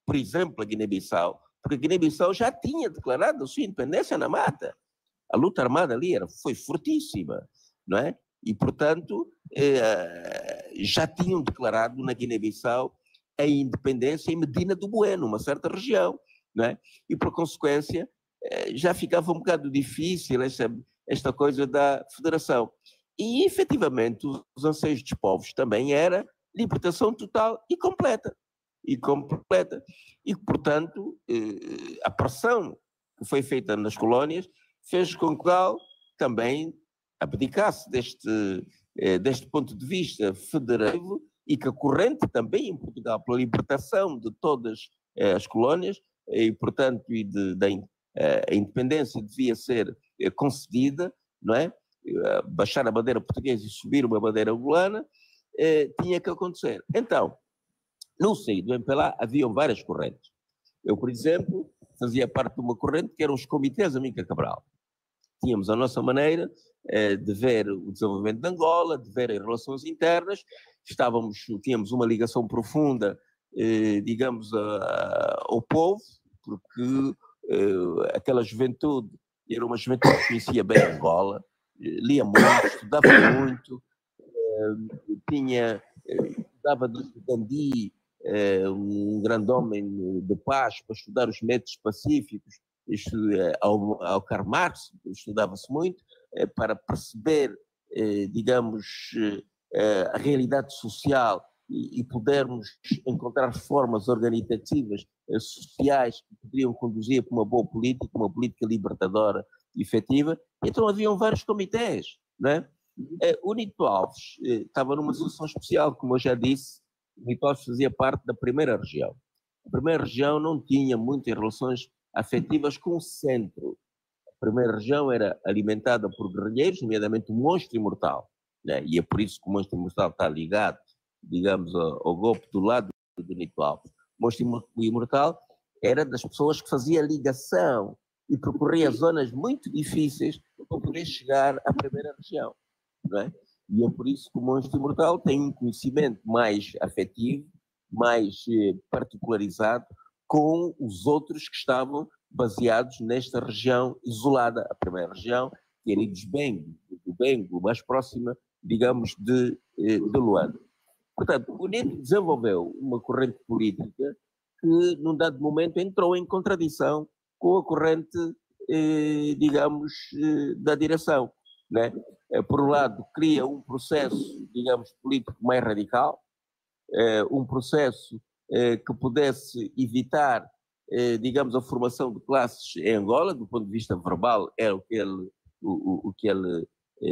por exemplo, a Guiné-Bissau, porque a Guiné-Bissau já tinha declarado a sua independência na mata. A luta armada ali foi fortíssima, não é? E, portanto, já tinham declarado na Guiné-Bissau a independência em Medina do Bueno, uma certa região, não é? E, por consequência, já ficava um bocado difícil esta coisa da federação. E, efetivamente, os anseios dos povos também era libertação total e completa. E, portanto, a pressão que foi feita nas colónias fez com que Portugal também abdicasse deste ponto de vista federativo e que a corrente também em Portugal pela libertação de todas as colónias e, portanto, a independência devia ser concedida, não é? Baixar a bandeira portuguesa e subir uma bandeira angolana, tinha que acontecer. Então, no seio do MPLA haviam várias correntes. Eu, por exemplo, fazia parte de uma corrente que eram os comitês Amílcar Cabral. Tínhamos a nossa maneira de ver o desenvolvimento de Angola, de ver as relações internas, tínhamos uma ligação profunda, digamos, ao povo, porque aquela juventude era uma juventude que conhecia bem Angola, lia muito, estudava muito, estudava de Gandhi, um grande homem de paz, para estudar os métodos pacíficos, ao Karl Marx, estudava-se muito, para perceber, digamos, a realidade social e podermos encontrar formas organizativas, sociais, que poderiam conduzir para uma boa política, uma política libertadora e efetiva. Então haviam vários comitês, não é? O Nito Alves estava numa situação especial, como eu já disse. O Nito Alves fazia parte da primeira região. A primeira região não tinha muitas relações afetivas com o centro. A primeira região era alimentada por guerrilheiros, nomeadamente o Monstro Imortal, né? E é por isso que o Monstro Imortal está ligado, digamos, ao golpe do lado do Nito Alves. O Monstro Imortal era das pessoas que fazia ligação e percorria zonas muito difíceis para poder chegar à primeira região, não é? E é por isso que o Monstro Imortal tem um conhecimento mais afetivo, mais particularizado com os outros que estavam baseados nesta região isolada, a primeira região, que era do Bengo, mais próxima, digamos, de Luanda. Portanto, o Nito desenvolveu uma corrente política que, num dado momento, entrou em contradição com a corrente, digamos, da direção, né? Por um lado, cria um processo, digamos, político mais radical, um processo que pudesse evitar, digamos, a formação de classes em Angola, do ponto de vista verbal, era o que ele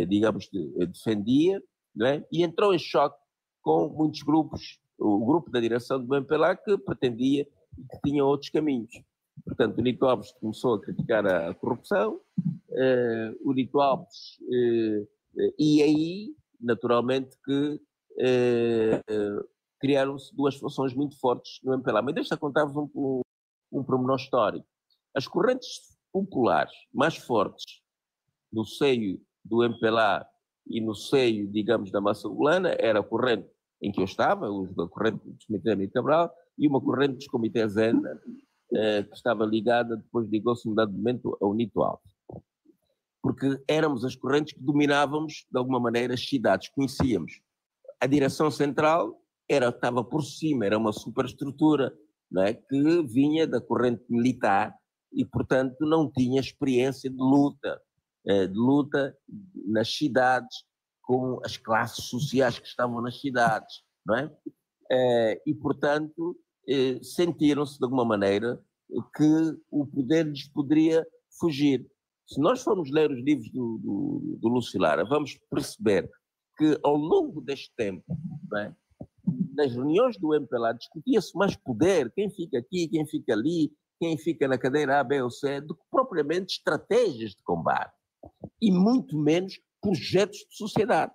digamos, defendia, né? E entrou em choque com muitos grupos, o grupo da direção do MPLA que pretendia que tinha outros caminhos. Portanto, o Nito Alves começou a criticar a corrupção, o Nito Alves, e aí, naturalmente, que criaram-se duas fações muito fortes no MPLA. Mas deixa contar-vos um pormenor histórico. As correntes populares mais fortes no seio do MPLA e no seio, digamos, da massa angolana era a corrente em que eu estava, a corrente dos comitês Amílcar Cabral, e uma corrente dos comitês Zenda, que estava ligada, depois ligou-se um dado momento ao Nito Alves. Porque éramos as correntes que dominávamos, de alguma maneira, as cidades, conhecíamos. A direção central estava por cima, era uma superestrutura, não é? Que vinha da corrente militar e, portanto, não tinha experiência de luta nas cidades, com as classes sociais que estavam nas cidades, não é? E, portanto, sentiram-se de alguma maneira que o poder lhes poderia fugir. Se nós formos ler os livros do Lúcio Lara, vamos perceber que ao longo deste tempo, não é, nas reuniões do MPLA discutia-se mais poder, quem fica aqui, quem fica ali, quem fica na cadeira A, B ou C, do que propriamente estratégias de combate. E muito menos projetos de sociedade,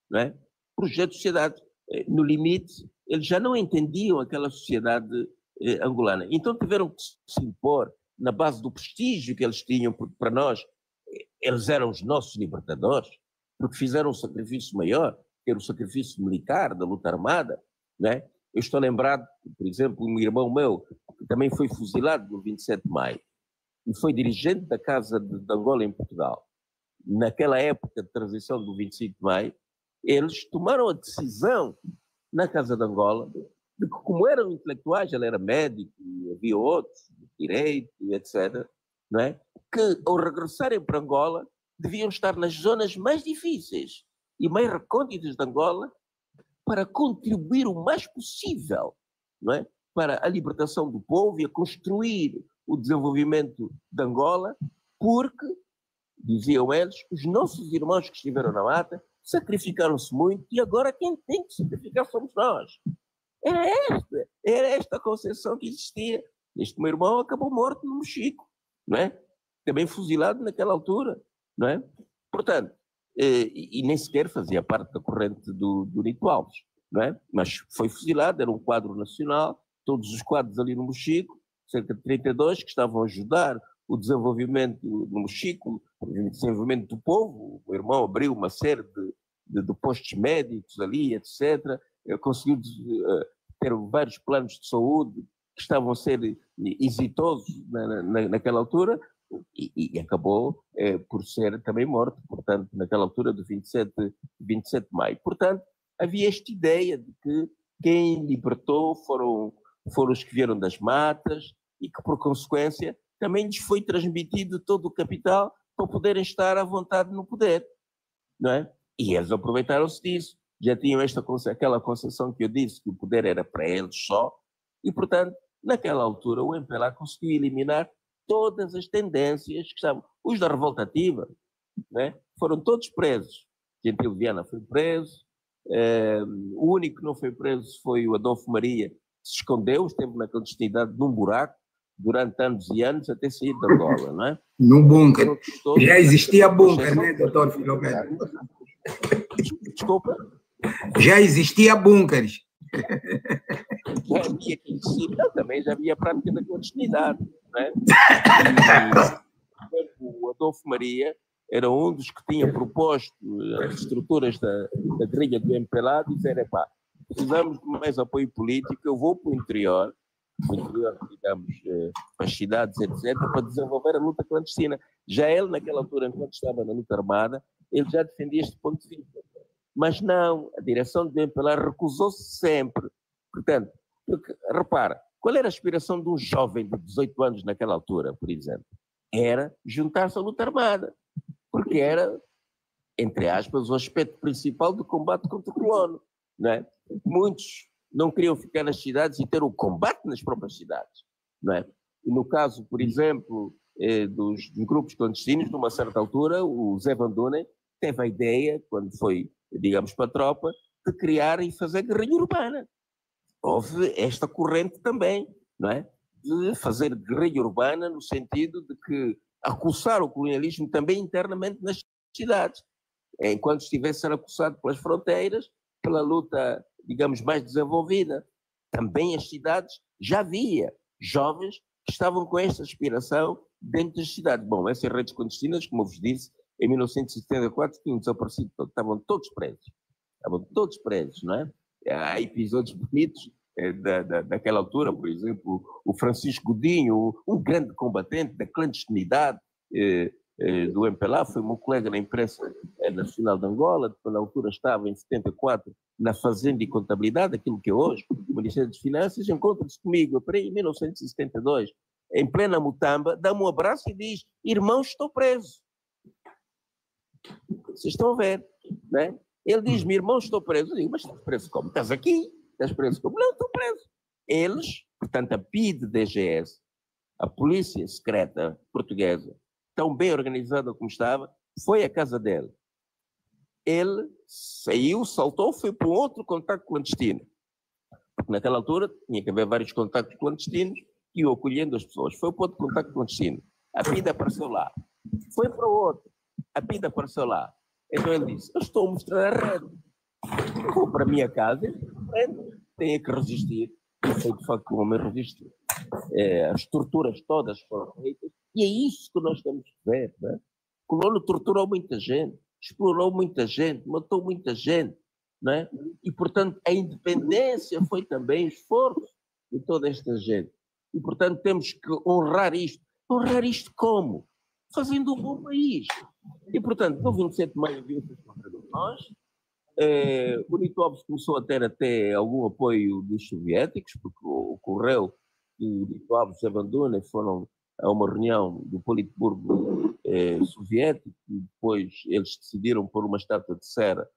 não é? Projetos de sociedade. No limite, eles já não entendiam aquela sociedade angolana. Então tiveram que se impor na base do prestígio que eles tinham, porque para nós, eles eram os nossos libertadores, porque fizeram um sacrifício maior, que era o sacrifício militar, da luta armada, não é? Eu estou lembrado, por exemplo, um irmão meu, que também foi fuzilado no 27 de maio, e foi dirigente da Casa de Angola em Portugal. Naquela época de transição do 25 de maio, eles tomaram a decisão na Casa de Angola de que, como eram intelectuais, ele era médico, e havia outros, direito, etc., não é? Que, ao regressarem para Angola, deviam estar nas zonas mais difíceis e mais recônditas de Angola para contribuir o mais possível, não é? Para a libertação do povo e a construir o desenvolvimento de Angola, porque, diziam eles, os nossos irmãos que estiveram na mata sacrificaram-se muito e agora quem tem que sacrificar somos nós. Era esta a concepção que existia. Este meu irmão acabou morto no Mexico, não é? Também fuzilado naquela altura, não é? Portanto, e nem sequer fazia parte da corrente do Nito Alves, não é? Mas foi fuzilado, era um quadro nacional, todos os quadros ali no Mexico, cerca de 32, que estavam a ajudar o desenvolvimento no Mexico, o desenvolvimento do povo. O irmão abriu uma série de postos médicos ali, etc. Conseguiu ter vários planos de saúde que estavam a ser exitosos naquela altura, e acabou por ser também morto, portanto, naquela altura do 27 de maio. Portanto, havia esta ideia de que quem libertou foram os que vieram das matas e que, por consequência, também lhes foi transmitido todo o capital para poderem estar à vontade no poder, não é? E eles aproveitaram-se disso. Já tinham aquela concepção que eu disse, que o poder era para eles só, e, portanto, naquela altura, o MPLA conseguiu eliminar todas as tendências que estavam. Os da revolta ativa, né, foram todos presos. Gentil Viana foi preso, o único que não foi preso foi o Adolfo Maria, que se escondeu, esteve na clandestinidade num buraco durante anos e anos até sair da Angola, não é? Num bunker. Já existia bunker, né, doutor Filomeno? Desculpa? Já existia bunkers. Já havia também já havia prática da clandestinidade, não é? E o Adolfo Maria era um dos que tinha proposto as estruturas da guerrilha do MPLA, dizer, precisamos de mais apoio político, eu vou para o interior, digamos, para as cidades, etc., para desenvolver a luta clandestina. Já ele, naquela altura, enquanto estava na luta armada, ele já defendia este ponto de vista. Mas não, a direção do MPLA recusou-se sempre. Portanto, porque, repara, qual era a aspiração de um jovem de 18 anos naquela altura, por exemplo? Era juntar-se à luta armada, porque era, entre aspas, o aspecto principal do combate contra o colono, não é? Muitos não queriam ficar nas cidades e ter o combate nas próprias cidades, não é? E no caso, por exemplo, dos grupos clandestinos, numa certa altura, o Zé Van Dunen teve a ideia, quando foi, digamos, para a tropa, de criar e fazer guerrilha urbana. Houve esta corrente também, não é? De fazer guerrilha urbana no sentido de que acusar o colonialismo também internamente nas cidades, enquanto estivesse a ser acusado pelas fronteiras, pela luta, digamos, mais desenvolvida. Também as cidades já havia jovens que estavam com esta aspiração dentro das cidades. Bom, essas redes clandestinas, como eu vos disse, em 1974 tinham desaparecido, estavam todos presos, não é? Há episódios bonitos daquela altura, por exemplo, o Francisco Godinho, um grande combatente da clandestinidade do MPLA, foi meu colega na imprensa nacional de Angola, na altura estava em 74 na Fazenda e Contabilidade, aquilo que é hoje o Ministério das Finanças, encontra-se comigo em 1972, em plena Mutamba, dá-me um abraço e diz: irmão, estou preso. Vocês estão a ver, não é? Ele diz-me: irmão, estou preso. Eu digo: mas estás preso como? Estás aqui? Estás preso como? Não, estou preso. Eles, portanto, a PIDE-DGS, a Polícia Secreta Portuguesa, tão bem organizada como estava, foi à casa dele. Ele saiu, saltou, foi para um outro contacto clandestino. Porque naquela altura tinha que haver vários contactos clandestinos que iam acolhendo as pessoas. Foi para outro contacto clandestino. A PIDE apareceu lá. Foi para o outro. A PIDE apareceu lá. Então ele disse: eu estou a mostrar a rede. Eu vou para a minha casa e tenho que resistir. E foi de facto o homem resistiu. As torturas todas foram feitas e é isso que nós temos que ver. Não é? O colono torturou muita gente, explorou muita gente, matou muita gente. Não é? E, portanto, a independência foi também esforço de toda esta gente. e, portanto, temos que honrar isto. Honrar isto como? Fazendo um bom país. E, portanto, no 27 de maio havia essas contradições. O Nitovs começou a ter até algum apoio dos soviéticos, porque ocorreu que o Nitovs abandona e foram a uma reunião do Politburgo soviético, e depois eles decidiram pôr uma estátua de cera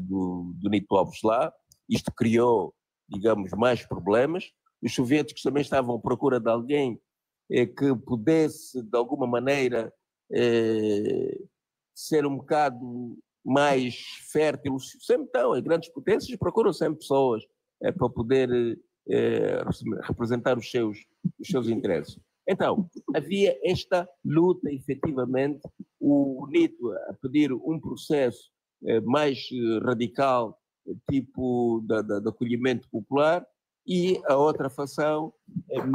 do Nitovs lá. Isto criou, digamos, mais problemas. Os soviéticos também estavam à procura de alguém que pudesse, de alguma maneira, ser um bocado mais fértil. Sempre estão, as grandes potências procuram sempre pessoas para poder representar os seus interesses. Então, havia esta luta, efetivamente, o NITO a pedir um processo mais radical, tipo de acolhimento popular, e a outra facção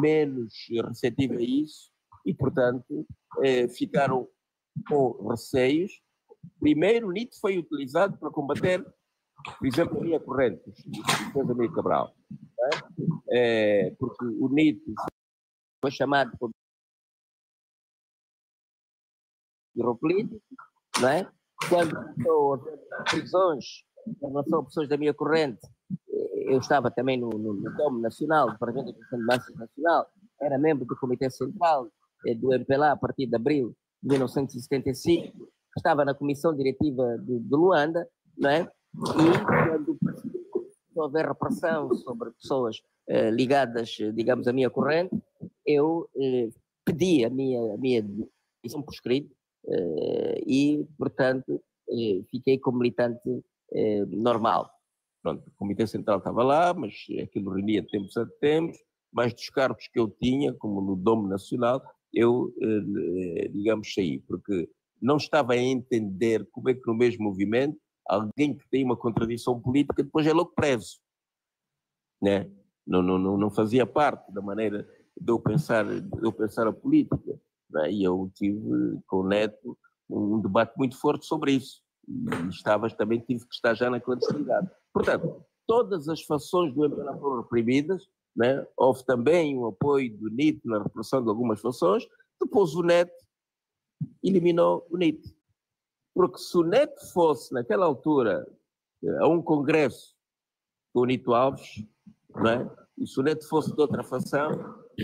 menos receptiva a isso, e, portanto, ficaram com receios. Primeiro, o NITO foi utilizado para combater, por exemplo, a linha corrente, o Amílcar Cabral, porque o NITO foi chamado por político, não é? Quando começou a prisões em relação a pessoas da minha corrente, eu estava também no Dom Nacional, do Parlamento de Massa Nacional, era membro do Comitê Central do MPLA a partir de abril de 1975, estava na comissão diretiva de Luanda, não é? E quando houve repressão sobre pessoas ligadas, digamos, à minha corrente, eu pedi a minha demissão por escrito e, portanto, fiquei como militante normal. Pronto, o Comitê Central estava lá, mas aquilo reunia de tempos a tempos, mais dos cargos que eu tinha, como no Dom Nacional, eu, digamos, saí, porque não estava a entender como é que no mesmo movimento alguém que tem uma contradição política depois é logo preso, né? Não fazia parte da maneira de eu pensar a política, né? E eu tive com o Neto um debate muito forte sobre isso, e também tive que estar já na clandestinidade. Portanto, todas as fações do MPLA foram reprimidas, né? Houve também um apoio do NIT na repressão de algumas fações. Depois o NET eliminou o NIT. Porque se o NET fosse, naquela altura, a um congresso com o Nito Alves, não é? E se o NET fosse de outra fação,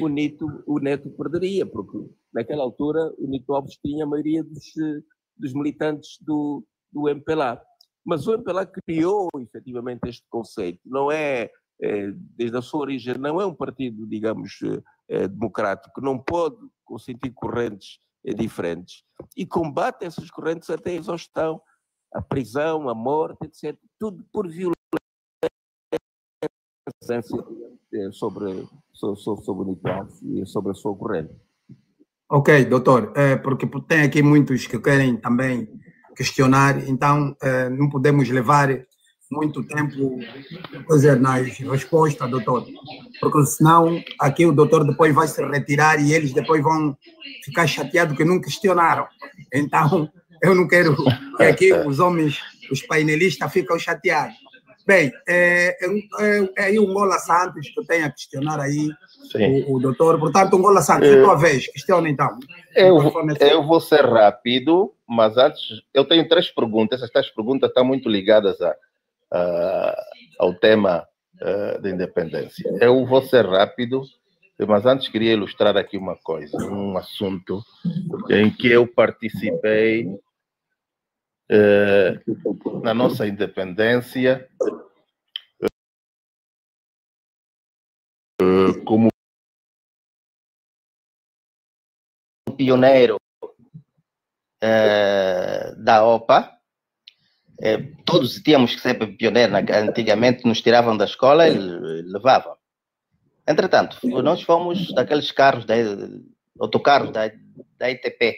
o Neto perderia, porque naquela altura o Nito Alves tinha a maioria dos militantes do MPLA. Mas o MPLA criou efetivamente este conceito. Não é, desde a sua origem, não é um partido, digamos, democrático, não pode consentir correntes diferentes, e combate essas correntes até a exaustão, a prisão, a morte, etc. Tudo por violência sobre o Nito Alves e sobre a sua corrente. Ok, doutor, porque tem aqui muitos que querem também questionar, então não podemos levar muito tempo nas respostas, doutor, porque senão aqui o doutor depois vai se retirar e eles depois vão ficar chateados que não questionaram. Então, eu não quero que aqui os homens, os painelistas, ficam chateados. Bem, é o Ngola Santos que tem a questionar aí o doutor. Portanto, Ngola Santos, é tua vez. Questiona então. Eu vou ser rápido, mas antes eu tenho 3 perguntas. Estas perguntas estão muito ligadas ao tema da independência. Eu vou ser rápido, mas antes queria ilustrar aqui uma coisa, um assunto em que eu participei na nossa independência como pioneiro da OPA. Todos tínhamos que ser pioneiros. Antigamente nos tiravam da escola e levavam. Entretanto, nós fomos daqueles carros, autocarros da ITP.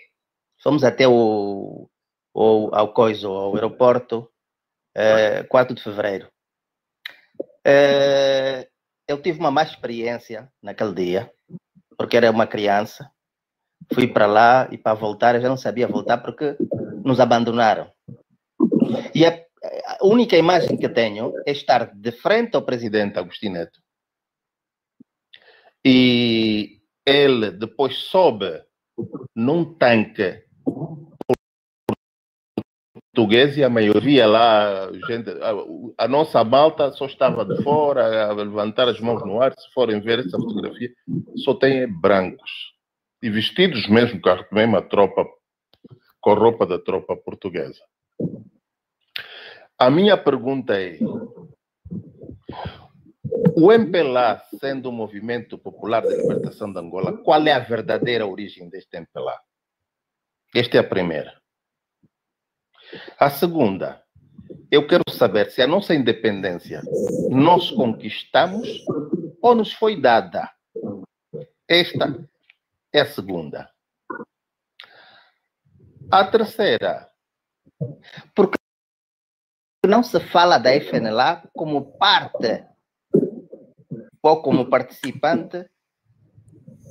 Fomos até ao aeroporto 4 de fevereiro. Eu tive uma má experiência naquele dia, porque era uma criança. Fui para lá e para voltar, eu já não sabia voltar porque nos abandonaram. E a única imagem que tenho é estar de frente ao presidente Agostinho Neto e ele depois sobe num tanque português e a maioria lá, gente, a nossa malta só estava de fora a levantar as mãos no ar. Se forem ver essa fotografia, só tem brancos e vestidos mesmo com a mesma tropa, com a roupa da tropa portuguesa. A minha pergunta é: o MPLA, sendo um movimento popular de libertação de Angola, qual é a verdadeira origem deste MPLA? Esta é a primeira. A segunda, eu quero saber se a nossa independência nós conquistamos ou nos foi dada. Esta é a segunda. A terceira, porque não se fala da FNLA como parte ou como participante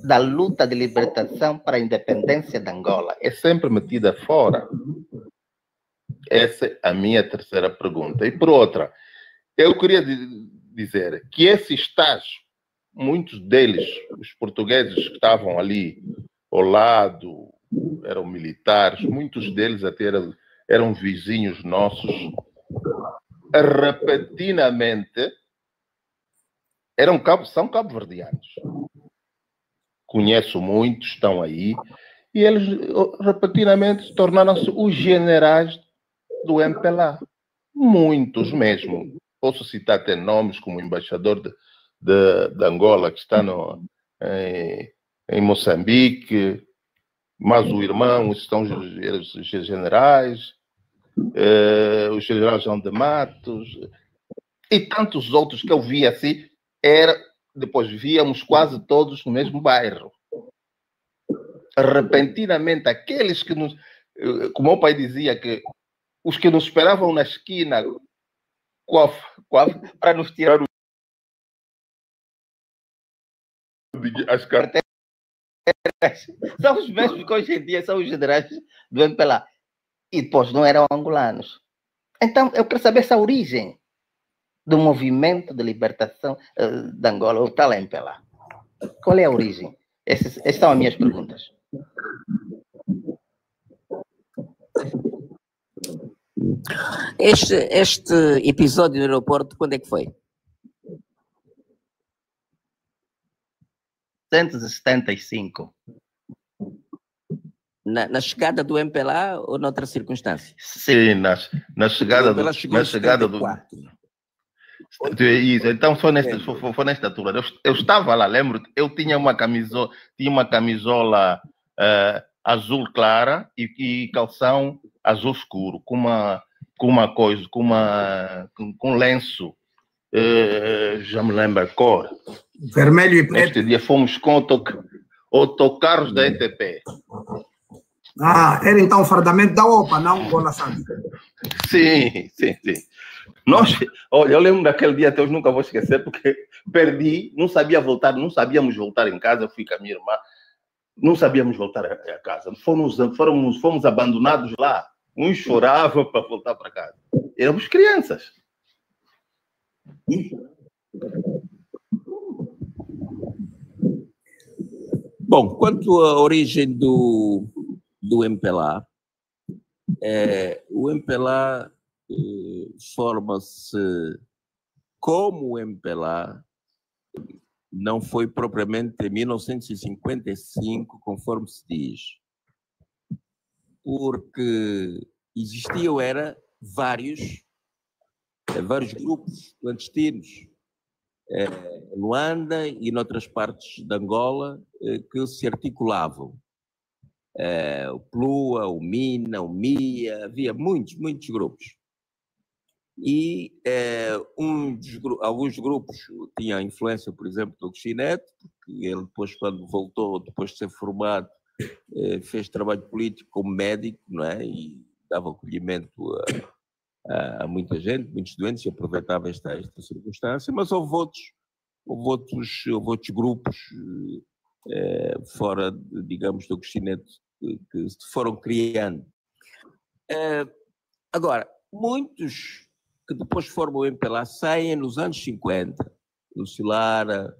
da luta de libertação para a independência de Angola. É sempre metida fora. Essa é a minha terceira pergunta. E por outra, eu queria dizer que esse estágio, muitos deles, os portugueses que estavam ali ao lado, eram militares, muitos deles até eram vizinhos nossos, repentinamente são cabo-verdianos. Conheço muitos, estão aí, e eles repentinamente tornaram-se os generais do MPLA. Muitos mesmo. Posso citar até nomes como o embaixador de Angola, que está em Moçambique, mas o irmão, estão os generais, o general João de Matos, e tantos outros que eu vi assim, depois víamos quase todos no mesmo bairro. Repentinamente, aqueles que nos... Como o meu pai dizia, que os que nos esperavam na esquina para nos tirar as carteiras são os mesmos que hoje em dia são os generais do MPLA. E depois não eram angolanos. Então, eu quero saber essa origem do movimento de libertação de Angola, o tal MPLA. Qual é a origem? Essas são as minhas perguntas. Este episódio no aeroporto, quando é que foi? 175. Na chegada do MPLA ou noutra circunstância? Sim, na chegada do... Na chegada do... Isso, então foi nesta altura. Eu estava lá, lembro, eu tinha uma camisola azul clara e calção azul escuro, com um lenço, já me lembro a cor. Vermelho e preto. Neste dia fomos com autocarros da ETP. Era então o fardamento da OPA, não Angola Santos. Sim. Olha, eu lembro daquele dia até hoje, nunca vou esquecer, porque perdi, não sabíamos voltar em casa, eu fui com a minha irmã, não sabíamos voltar a casa. Fomos abandonados lá. Uns choravam para voltar para casa. Éramos crianças. Bom, quanto à origem do MPLA, o MPLA forma-se como o MPLA, não foi propriamente em 1955, conforme se diz, porque existiam vários grupos clandestinos em Luanda e em outras partes de Angola que se articulavam. O PLUA, o MINA, o MIA, havia muitos grupos. E alguns grupos tinham influência, por exemplo, do Guxinete, porque ele depois, quando voltou, depois de ser formado, fez trabalho político como médico, não é? E dava acolhimento a muita gente, muitos doentes, e aproveitava esta circunstância, mas houve outros grupos fora, digamos, do Guxinete que se foram criando. Agora, muitos que depois formam o MPLA saem nos anos 50, Lucio Lara,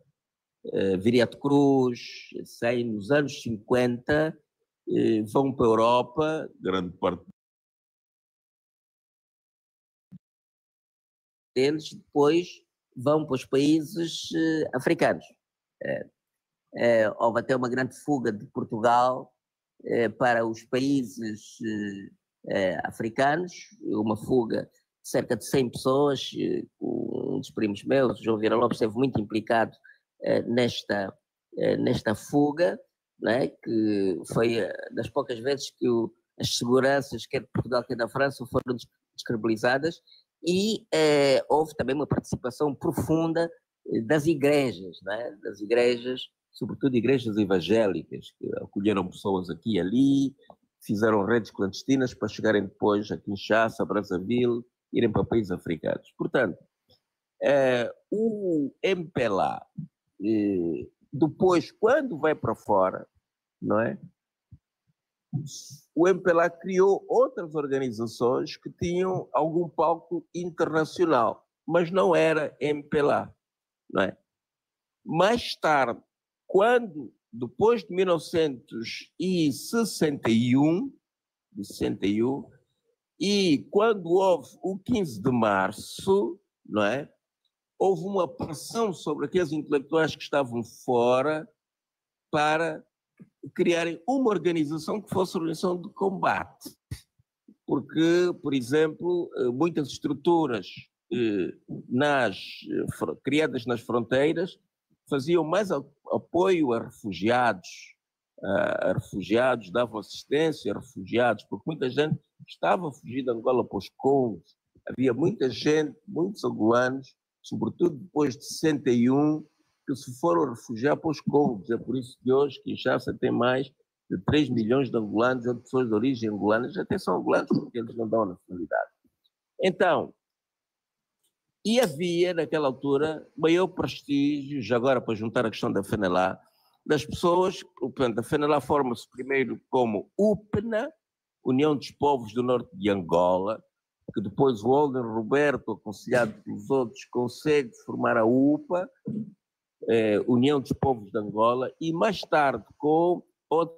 Viriato Cruz, saem nos anos 50, vão para a Europa, grande parte deles, depois vão para os países africanos. Houve até uma grande fuga de Portugal para os países africanos, uma fuga de cerca de 100 pessoas, um dos primos meus, João Vieira Lopes, esteve muito implicado nesta fuga, né, que foi das poucas vezes que as seguranças, quer de Portugal, quer da França, foram descredibilizadas, e houve também uma participação profunda das igrejas, né, sobretudo igrejas evangélicas, que acolheram pessoas aqui e ali, fizeram redes clandestinas para chegarem depois a Kinshasa, a Brazzaville, irem para países africanos. Portanto, o MPLA, depois, quando vai para fora, não é? O MPLA criou outras organizações que tinham algum palco internacional, mas não era MPLA, não é? Mais tarde, depois de 1961, e quando houve o 15 de março, não é? Houve uma pressão sobre aqueles intelectuais que estavam fora para criarem uma organização que fosse organização de combate. Porque, por exemplo, muitas estruturas criadas nas fronteiras faziam mais apoio a refugiados, davam assistência a refugiados, porque muita gente estava a fugir de Angola para os Congos. Havia muita gente, muitos angolanos, sobretudo depois de 61, que se foram refugiar para os Congos. É por isso que hoje Kinshasa tem mais de 3 milhões de angolanos ou de pessoas de origem angolana, até são angolanos porque eles não dão nacionalidade. Então, e havia, naquela altura, maior prestígio, já agora para juntar a questão da FENELA, das pessoas. Portanto, a FENELA forma-se primeiro como UPNA, União dos Povos do Norte de Angola, que depois o Holden Roberto, aconselhado pelos outros, consegue formar a UPA, União dos Povos de Angola, e mais tarde com outra